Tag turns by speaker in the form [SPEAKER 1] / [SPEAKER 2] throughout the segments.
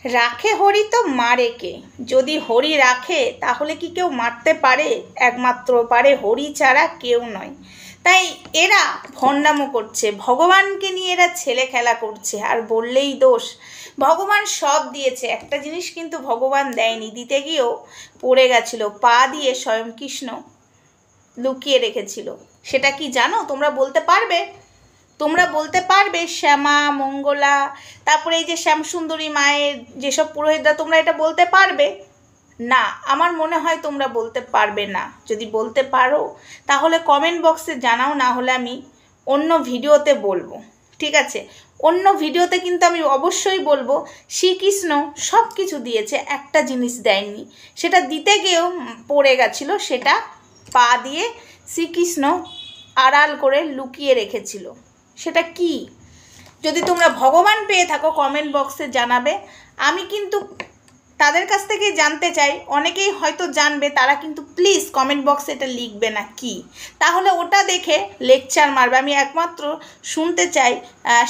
[SPEAKER 1] রাখে হরি তো মারে কে? যদি হরি রাখে তাহলে কি কেউ মারতে পারে? একমাত্র পারে হরি ছাড়া কেউ নয়। তাই এরা ভণ্ডামো করছে, ভগবানকে নিয়ে এরা ছেলে খেলা করছে, আর বললেই দোষ। ভগবান সব দিয়েছে, একটা জিনিস কিন্তু ভগবান দেয়নি, দিতে গিয়েও পড়ে গেছিল, পা দিয়ে স্বয়ং কৃষ্ণ লুকিয়ে রেখেছিল। সেটা কি জানো? তোমরা বলতে পারবে? তোমরা বলতে পারবে? শ্যামা, মঙ্গলা, তারপরে এই যে শ্যামসুন্দরী মায়ের যেসব পুরোহিতরা, তোমরা এটা বলতে পারবে? না, আমার মনে হয় তোমরা বলতে পারবে না। যদি বলতে পারো তাহলে কমেন্ট বক্সে জানাও, না হলে আমি অন্য ভিডিওতে বলবো, ঠিক আছে? অন্য ভিডিওতে কিন্তু আমি অবশ্যই বলবো শ্রীকৃষ্ণ সব কিছু দিয়েছে, একটা জিনিস দেয়নি, সেটা দিতে গিয়েও পড়ে গেছিলো, সেটা পা দিয়ে শ্রীকৃষ্ণ আড়াল করে লুকিয়ে রেখেছিল। সেটা কি? যদি তোমরা ভগবান পেয়ে থাকো কমেন্ট বক্সে জানাবে। আমি কিন্তু তাদের কাছ থেকে জানতে চাই, অনেকেই হয়তো জানবে, তারা কিন্তু প্লিজ কমেন্ট বক্সে এটা লিখবে না কি, তাহলে ওটা দেখে লেকচার মারবে। আমি একমাত্র শুনতে চাই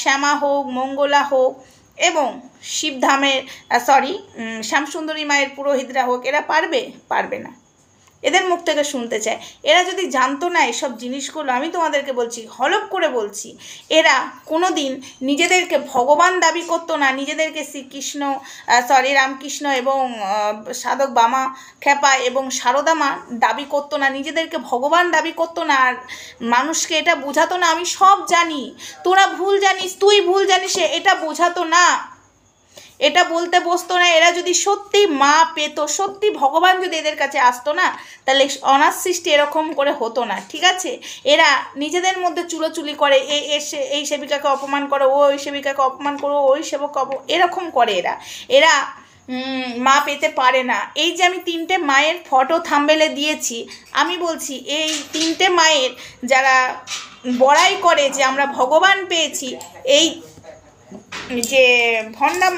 [SPEAKER 1] শ্যামা হোক, মঙ্গলা হোক এবং শিবধামের শ্যামসুন্দরী মায়ের পুরোহিতরা হোক, এরা পারবে? পারবে না। এদের মুখ থেকে শুনতে চায়। এরা যদি জানতো না এসব জিনিসগুলো, আমি তোমাদেরকে বলছি, হলপ করে বলছি, এরা কোনো দিন নিজেদেরকে ভগবান দাবি করতো না, নিজেদেরকে শ্রীকৃষ্ণ রামকৃষ্ণ এবং সাধক বামা খ্যাপা এবং সারদা মা দাবি করতো না, নিজেদেরকে ভগবান দাবি করতো না, আর মানুষকে এটা বোঝাতো না আমি সব জানি, তোরা ভুল জানিস, তুই ভুল জানিস, এটা বোঝাতো না, এটা বলতে বসতো না। এরা যদি সত্যি মা পেত, সত্যি ভগবান যদি এদের কাছে আসতো না, তাহলে অনাথ সৃষ্টি এরকম করে হতো না, ঠিক আছে? এরা নিজেদের মধ্যে চুলোচুলি করে, এই সেবিকাকে অপমান করো, ওই সেবিকাকে অপমান করো, ওই সেবক এরকম করে। এরা মা পেতে পারে না। এই যে আমি 3টে মায়ের ফটো থাম্বনেলে দিয়েছি, আমি বলছি এই 3টে মায়ের যারা বড়াই করে যে আমরা ভগবান পেয়েছি, এই যে ভণ্ডাম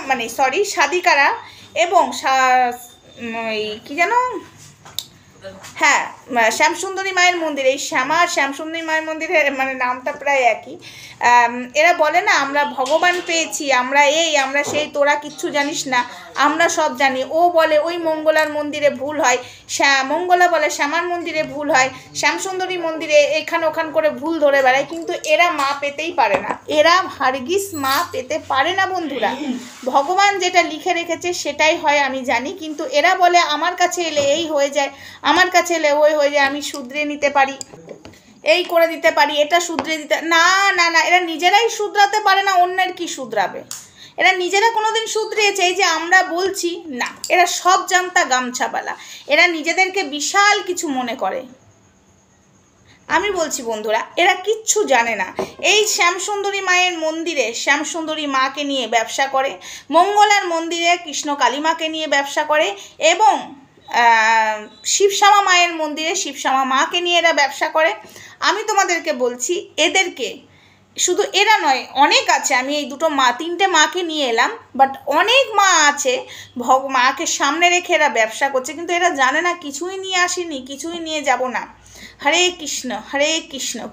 [SPEAKER 1] সাধিকারা এবং কি যেন, হ্যাঁ, শ্যামসুন্দরী মায়ের মন্দির, এই শ্যামা আর শ্যামসুন্দরী মায়ের মন্দিরের নামটা প্রায় একই। এরা বলে না আমরা ভগবান পেয়েছি, আমরা সেই, তোরা কিচ্ছু জানিস না, আমরা সব জানি। ও বলে ওই মঙ্গলার মন্দিরে ভুল হয়, মঙ্গলা বলে শ্যামার মন্দিরে ভুল হয়, শ্যামসুন্দরী মন্দিরে এখান ওখান করে ভুল ধরে বেড়ায়, কিন্তু এরা মা পেতেই পারে না, এরা হারগিস মা পেতে পারে না বন্ধুরা। ভগবান যেটা লিখে রেখেছে সেটাই হয়, আমি জানি, কিন্তু এরা বলে আমার কাছে এলে এই হয়ে যায়, আমার কাছে এলে ওই হয়ে যায়, আমি শুধরে নিতে পারি, এই করে দিতে পারি, এটা শুধরে দিতে, না না না, এরা নিজেরাই শুধরাতে পারে না, অন্যের কি শুধরাবে? এরা নিজেরা কোনোদিন শুধরিয়েছে? এই যে আমরা বলছি না, এরা সব জানতা গামছাবালা, এরা নিজেদেরকে বিশাল কিছু মনে করে। আমি বলছি বন্ধুরা, এরা কিচ্ছু জানে না। এই শ্যামসুন্দরী মায়ের মন্দিরে শ্যামসুন্দরী মাকে নিয়ে ব্যবসা করে, মঙ্গলার মন্দিরে কৃষ্ণ কালীমাকে নিয়ে ব্যবসা করে, এবং শিবশ্যামা মায়ের মন্দিরে শিবশ্যামা মাকে নিয়ে এরা ব্যবসা করে। আমি তোমাদেরকে বলছি, এদেরকে শুধু এরা নয়, অনেক আছে, আমি এই 3টে মাকে নিয়ে এলাম, বাট অনেক মা আছে মাকে সামনে রেখে এরা ব্যবসা করছে, কিন্তু এরা জানে না কিছুই নিয়ে আসেনি, কিছুই নিয়ে যাব না। হরে কৃষ্ণ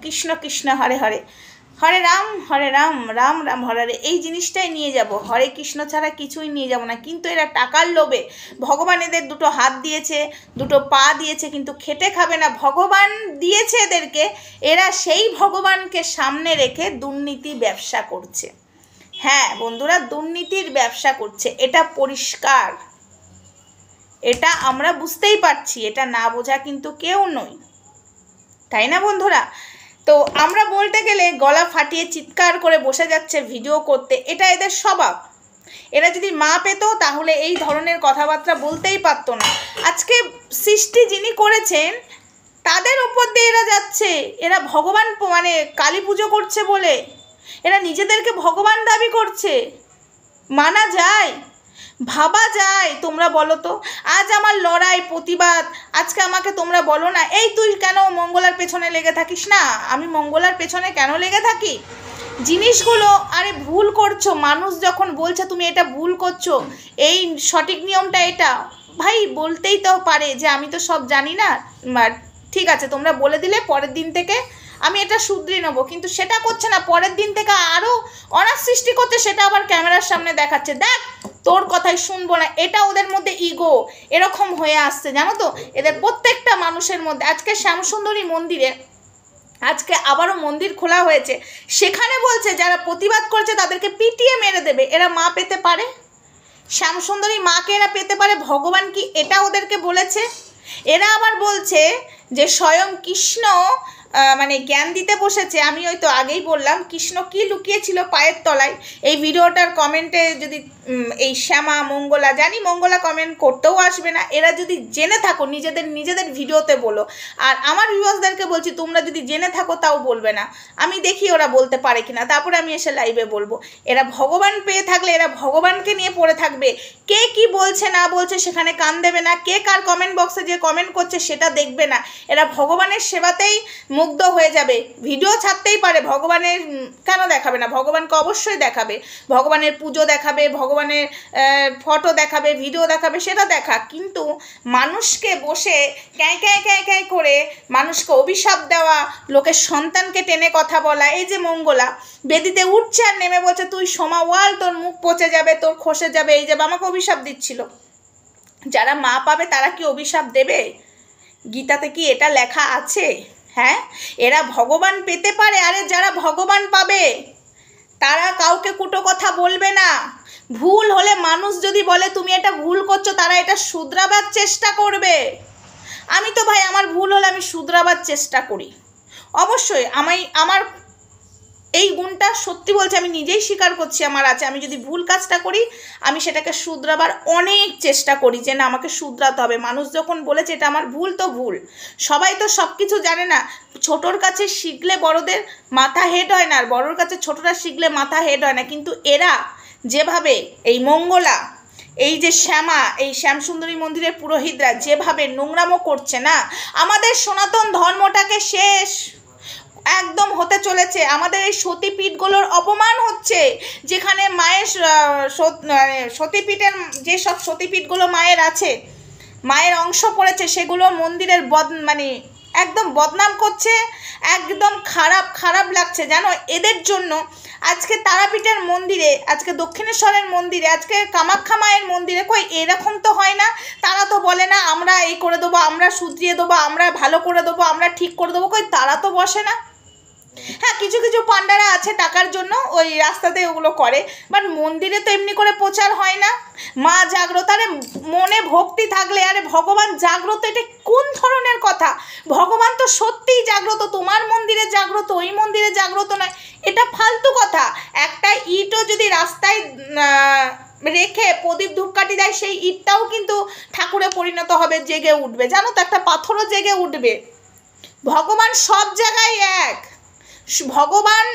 [SPEAKER 1] কৃষ্ণ কৃষ্ণ হরে হরে, হরে রাম রাম রাম হরে হরে, এই জিনিসটাই নিয়ে যাব, হরে কৃষ্ণ ছাড়া কিছুই নিয়ে যাব না। কিন্তু এরা টাকার লোভে, ভগবান এদের 2 হাত দিয়েছে, 2 পা দিয়েছে, কিন্তু খেটে খাবে না। ভগবান দিয়েছে এদেরকে, এরা সেই ভগবানকে সামনে রেখে দুর্নীতি ব্যবসা করছে। হ্যাঁ বন্ধুরা, দুর্নীতির ব্যবসা করছে, এটা পরিষ্কার, এটা আমরা বুঝতেই পারছি, এটা না বোঝা কিন্তু কেউ নই, তাই না বন্ধুরা? তো আমরা বলতে গেলে গলা ফাটিয়ে চিৎকার করে বসে যাচ্ছে ভিডিও করতে, এটা এদের স্বভাব। এরা যদি মা পেত তাহলে এই ধরনের কথাবার্তা বলতেই পারতো না। আজকে সৃষ্টি যিনি করেছেন তাদের উপর দিয়ে এরা যাচ্ছে, এরা ভগবান কালী পুজো করছে বলে এরা নিজেদেরকে ভগবান দাবি করছে। মানা যায়? ভাবা যায়? তোমরা বলো তো। আজ আমার লড়াই, প্রতিবাদ, আজকে আমাকে তোমরা বলো না এই তুই কেন মঙ্গলার পেছনে লেগে থাকিস? না, আমি মঙ্গলার পেছনে কেন লেগে থাকি? জিনিসগুলো, আরে ভুল করছো, মানুষ যখন বলছে তুমি এটা ভুল করছো, এই সঠিক নিয়মটা এটা, ভাই বলতেই তো পারে যে আমি তো সব জানি না, ঠিক আছে তোমরা বলে দিলে পরের দিন থেকে আমি এটা শুধরে নেবো, কিন্তু সেটা করছে না। পরের দিন থেকে আরও অনার সৃষ্টি করছে, সেটা আবার ক্যামেরার সামনে দেখাচ্ছে, দেখ তোর কথাই শুনবো না, এটা ওদের মধ্যে ইগো এরকম হয়ে আসছে জানো তো, এদের প্রত্যেকটা মানুষের মধ্যে। আজকে শ্যামসুন্দরী মন্দিরে আজকে আবারও মন্দির খোলা হয়েছে, সেখানে বলছে যারা প্রতিবাদ করছে তাদেরকে পিটিয়ে মেরে দেবে। এরা মা পেতে পারে? শ্যামসুন্দরী মাকে এরা পেতে পারে? ভগবান কি এটা ওদেরকে বলেছে? এরা আবার বলছে যে স্বয়ং কৃষ্ণ মানে জ্ঞান দিতে বসেছে। আমি ওই তো আগেই বললাম কৃষ্ণ কি লুকিয়েছিল পায়ের তলায়। এই ভিডিওটার কমেন্টে যদি এই শ্যামা মঙ্গলা, জানি মঙ্গলা কমেন্ট করতেও আসবে না, এরা যদি জেনে থাকো নিজেদের ভিডিওতে বলো। আর আমার ভিউয়ার্সদেরকে বলছি তোমরা যদি জেনে থাকো তাও বলবে না, আমি দেখি ওরা বলতে পারে কিনা, তারপরে আমি এসে লাইভে বলবো। এরা ভগবান পেয়ে থাকলে এরা ভগবানকে নিয়ে পড়ে থাকবে, কে কি বলছে না বলছে সেখানে কান দেবে না, কে কার কমেন্ট বক্সে যে কমেন্ট করছে সেটা দেখবে না। এরা ভগবানের সেবাতেই মুগ্ধ হয়ে যাবে। ভিডিও ছাড়তেই পারে, ভগবানের কেন দেখাবে না? ভগবানকে অবশ্যই দেখাবে, ভগবানের পুজো দেখাবে, ভগবানের ফটো দেখাবে, ভিডিও দেখাবে, সেটা দেখা। কিন্তু মানুষকে বসে ক্যাঁ ক্যাঁ ক্যাঁ ক্যাঁ করে মানুষকে অভিশাপ দেওয়া, লোকের সন্তানকে টেনে কথা বলা, এই যে মঙ্গলা বেদিতে উঠছে আর নেমে বলছে তুই সোমা ওয়াল, তোর মুখ পচে যাবে, তোর খসে যাবে, এই যাবে, আমাকে অভিশাপ দিচ্ছিল। যারা মা পাবে তারা কি অভিশাপ দেবে? গীতাতে কি এটা লেখা আছে? হ্যাঁ, এরা ভগবান পেতে পারে। আরে যারা ভগবান পাবে তারা কাউকে কুটো কথা বলবে না। ভুল হলে মানুষ যদি বলে তুমি এটা ভুল করছো, তারা এটা শুধরাবার চেষ্টা করবে। আমি তো ভাই আমার ভুল হলে আমি শুধরাবার চেষ্টা করি অবশ্যই। আমার এই গুণটা সত্যি বলছি, আমি নিজেই স্বীকার করছি আমার আছে। আমি যদি ভুল কাজটা করি আমি সেটাকে শুধরাবার অনেক চেষ্টা করি, যে না আমাকে শুধরাতে হবে। মানুষ যখন বলেছে এটা আমার ভুল, তো ভুল। সবাই তো সব কিছু জানে না। ছোটোর কাছে শিখলে বড়দের মাথা হেড হয় না, আর বড়োর কাছে ছোটরা শিখলে মাথা হেড হয় না। কিন্তু এরা যেভাবে, এই মঙ্গলা, এই যে শ্যামা, এই শ্যামসুন্দরী মন্দিরের পুরোহিতরা যেভাবে নোংরামো করছে না, আমাদের সনাতন ধর্মটাকে শেষ একদম হতে চলেছে। আমাদের এই সতীপীঠগুলোর অপমান হচ্ছে, যেখানে মায়ের সতীপীঠের যেসব সতীপীঠগুলো মায়ের আছে, মায়ের অংশ পড়েছে, সেগুলো মন্দিরের মানে একদম বদনাম করছে। একদম খারাপ লাগছে জানো এদের জন্য। আজকে তারাপীঠের মন্দিরে, আজকে দক্ষিণেশ্বরের মন্দিরে, আজকে কামাখ্যা মায়ের মন্দিরে কই এরকম তো হয় না। তারা তো বলে না আমরা এই করে দেবো, আমরা শুধরিয়ে দেবো, আমরা ভালো করে দেবো, আমরা ঠিক করে দেবো, কই তারা তো বসে না। হ্যাঁ, কিছু কিছু পান্ডারা আছে টাকার জন্য ওই রাস্তাতে ওগুলো করে, বাট মন্দিরে তো এমনি করে প্রচার হয় না। মা জাগ্রত, আরে মনে ভক্তি থাকলে, আরে ভগবান জাগ্রত, এটা কোন ধরনের কথা? ভগবান তো সত্যিই জাগ্রত, তোমার মন্দিরে জাগ্রত, ওই মন্দিরে জাগ্রত নয়, এটা ফালতু কথা। একটা ইটও যদি রাস্তায় রেখে প্রদীপ ধূপকাঠি দেয়, সেই ইটটাও কিন্তু ঠাকুরে পরিণত হবে, জেগে উঠবে জানো তো, একটা পাথরও জেগে উঠবে। ভগবান সব জায়গায় এক, ভগবান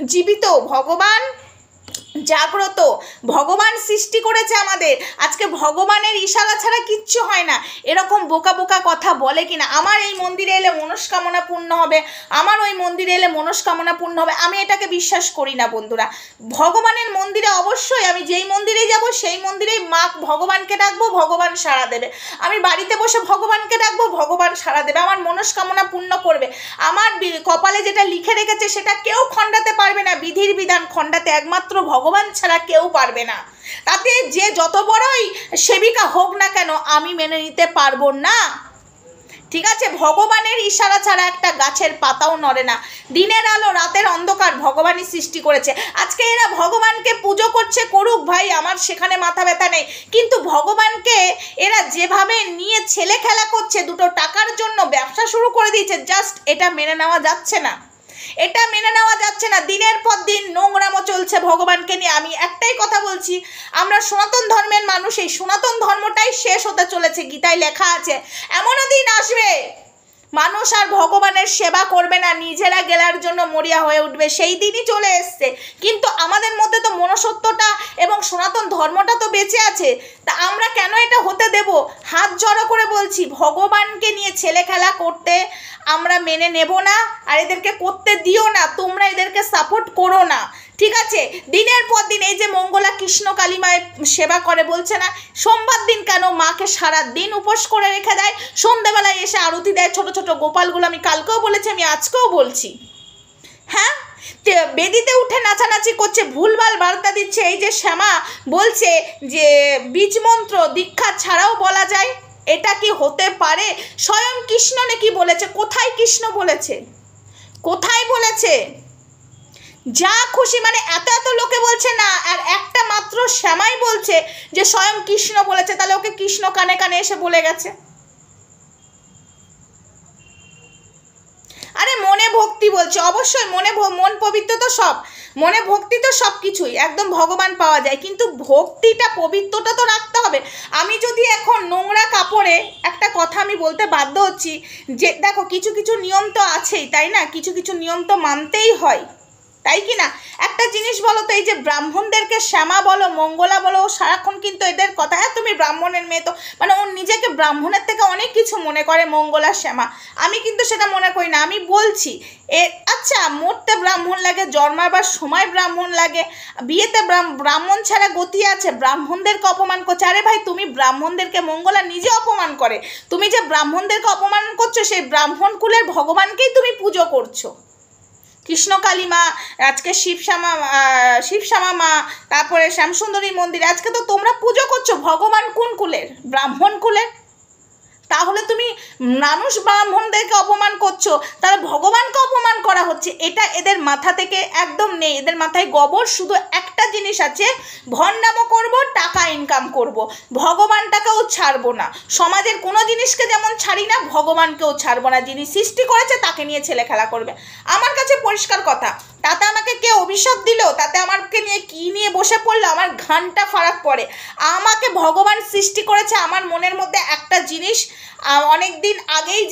[SPEAKER 1] জীবিত, ভগবান জাগ্রত, ভগবান সৃষ্টি করেছে আমাদের। আজকে ভগবানের ইশারা ছাড়া কিচ্ছু হয় না। এরকম বোকা বোকা কথা বলে কিনা, আমার এই মন্দিরে এলে মনস্কামনা পূর্ণ হবে, আমার ওই মন্দিরে এলে মনস্কামনা পূর্ণ হবে, আমি এটাকে বিশ্বাস করি না বন্ধুরা। ভগবানের মন্দিরে অবশ্যই আমি যেই মন্দিরেই যাব সেই মন্দিরেই মা ভগবানকে ডাকবো, ভগবান সাড়া দেবে। আমি বাড়িতে বসে ভগবানকে ডাকবো, ভগবান সাড়া দেবে, আমার মনস্কামনা পূর্ণ করবে। আমার কপালে যেটা লিখে রেখেছে সেটা কেউ খণ্ডাতে পারবে না, বিধির বিধান খণ্ডাতে একমাত্র ভগবান ছাড়া কেউ পারবে না। তাতে যে যত বড়ই সেবিকা হোক না কেন আমি মেনে নিতে পারবো না, ঠিক আছে? ভগবানের ইশারা ছাড়া একটা গাছের পাতাও নড়ে না। দিনের আলো রাতের অন্ধকার ভগবানই সৃষ্টি করেছে। আজকে এরা ভগবানকে পুজো করছে, করুক ভাই, আমার সেখানে মাথা ব্যথা নেই। কিন্তু ভগবানকে এরা যেভাবে নিয়ে ছেলে খেলা করছে, দুটো টাকার জন্য ব্যবসা শুরু করে দিয়েছে, জাস্ট এটা মেনে নেওয়া যাচ্ছে না, এটা মেনে নেওয়া যাচ্ছে না। দিনের পর দিন নোংরামো চলছে ভগবানকে নিয়ে। আমি একটাই কথা বলছি, আমরা সনাতন ধর্মের মানুষ, এই সনাতন ধর্মটাই শেষ হতে চলেছে। গীতায় লেখা আছে এমনও দিন আসবে মানুষ আর ভগবানের সেবা করবে না, নিজেরা গেলার জন্য মরিয়া হয়ে উঠবে। সেই দিনই চলে এসছে, কিন্তু আমাদের মধ্যে তো মনুষ্যত্বটা এবং সনাতন ধর্মটা তো বেঁচে আছে। তা আমরা কেন এটা হতে দেব? হাত জড়ো করে বলছি, ভগবানকে নিয়ে ছেলে খেলা করতে আমরা মেনে নেব না, আর এদেরকে করতে দিও না, তোমরা এদেরকে সাপোর্ট করো না, ঠিক আছে? দিনের পর দিন এই যে মঙ্গলা কৃষ্ণ কালী মায়ের সেবা করে, বলছে না সোমবার দিন কেন মাকে সারা দিন উপোস করে রেখে দেয়, সন্ধ্যেবেলায় এসে আরতি দেয় ছোট ছোট গোপালগুলো। আমি কালকেও বলেছি, আমি আজকেও বলছি, হ্যাঁ? বেদিতে উঠে নাচানাচি করছে, ভুলভাল বার্তা দিচ্ছে। এই যে শ্যামা বলছে যে বীজ মন্ত্র দীক্ষা ছাড়াও বলা যায়, এটা কি হতে পারে? স্বয়ং কৃষ্ণ নাকি বলেছে? কোথায় কৃষ্ণ বলেছে? কোথায় বলেছে? যা খুশি, মানে এত এত লোকে বলছে না, আর একটা মাত্র শ্যামাই বলছে যে স্বয়ং কৃষ্ণ বলেছে। তাহলে ওকে কৃষ্ণ কানে কানে এসে বলে গেছে। আরে মনে ভক্তি বলছে, অবশ্যই মন পবিত্র তো সব, মনে ভক্তি তো সব কিছুই, একদম ভগবান পাওয়া যায়, কিন্তু ভক্তিটা পবিত্রটা তো রাখতে হবে। আমি যদি এখন নোংরা কাপড়ে, একটা কথা আমি বলতে বাধ্য হচ্ছি যে দেখো কিছু কিছু নিয়ম তো আছেই, তাই না? কিছু কিছু নিয়ম তো মানতেই হয়, তাই কি না? একটা জিনিস বলো তো, এই যে ব্রাহ্মণদেরকে শ্যামা বলো, মঙ্গলা বলো, ও সারাক্ষণ কিন্তু এদের কথা, হ্যাঁ তুমি ব্রাহ্মণের মেয়ে, তো মানে ও নিজেকে ব্রাহ্মণের থেকে অনেক কিছু মনে করে, মঙ্গলা শ্যামা। আমি কিন্তু সেটা মনে করি না। আমি বলছি আচ্ছা, মরতে ব্রাহ্মণ লাগে, জন্মাবার সময় ব্রাহ্মণ লাগে, বিয়েতে ব্রাহ্মণ ছাড়া গতি আছে, ব্রাহ্মণদেরকে অপমান করছে। আরে ভাই, তুমি ব্রাহ্মণদেরকে, মঙ্গলা নিজে অপমান করে, তুমি যে ব্রাহ্মণদেরকে অপমান করছো, সেই ব্রাহ্মণ কুলের ভগবানকেই তুমি পুজো করছো। কৃষ্ণকালী মা, আজকে শিবশ্যামা মা, তারপরে শ্যামসুন্দরী মন্দির, আজকে তো তোমরা পুজো করছো। ভগবান কোন কুলের? ব্রাহ্মণ কুলের। তাহলে তুমি মানুষ ব্রাহ্মণদেরকে অপমান করছো, তাহলে ভগবানকে অপমান করা হচ্ছে। এটা এদের মাথা থেকে একদম নেই। এদের মাথায় গোবর। শুধু একটা জিনিস আছে, ভণ্ডামো করব, টাকা ইনকাম করব, ভগবানটাকেও ছাড়বো না। সমাজের কোনো জিনিসকে যেমন ছাড়ি না, ভগবানকেও ছাড়বো না। যিনি সৃষ্টি করেছে তাকে নিয়ে ছেলে খেলা করবে। আমার কাছে পরিষ্কার কথা, তাতে আমাকে কে অভিশাপ দিল, তাতে আমাকে নিয়ে কি নিয়ে বসে পড়লো, আমার ঘানটা ফারাক পড়ে। আমাকে ভগবান সৃষ্টি করেছে, আমার মনের মধ্যে একটা জিনিস অনেক দিন আগেই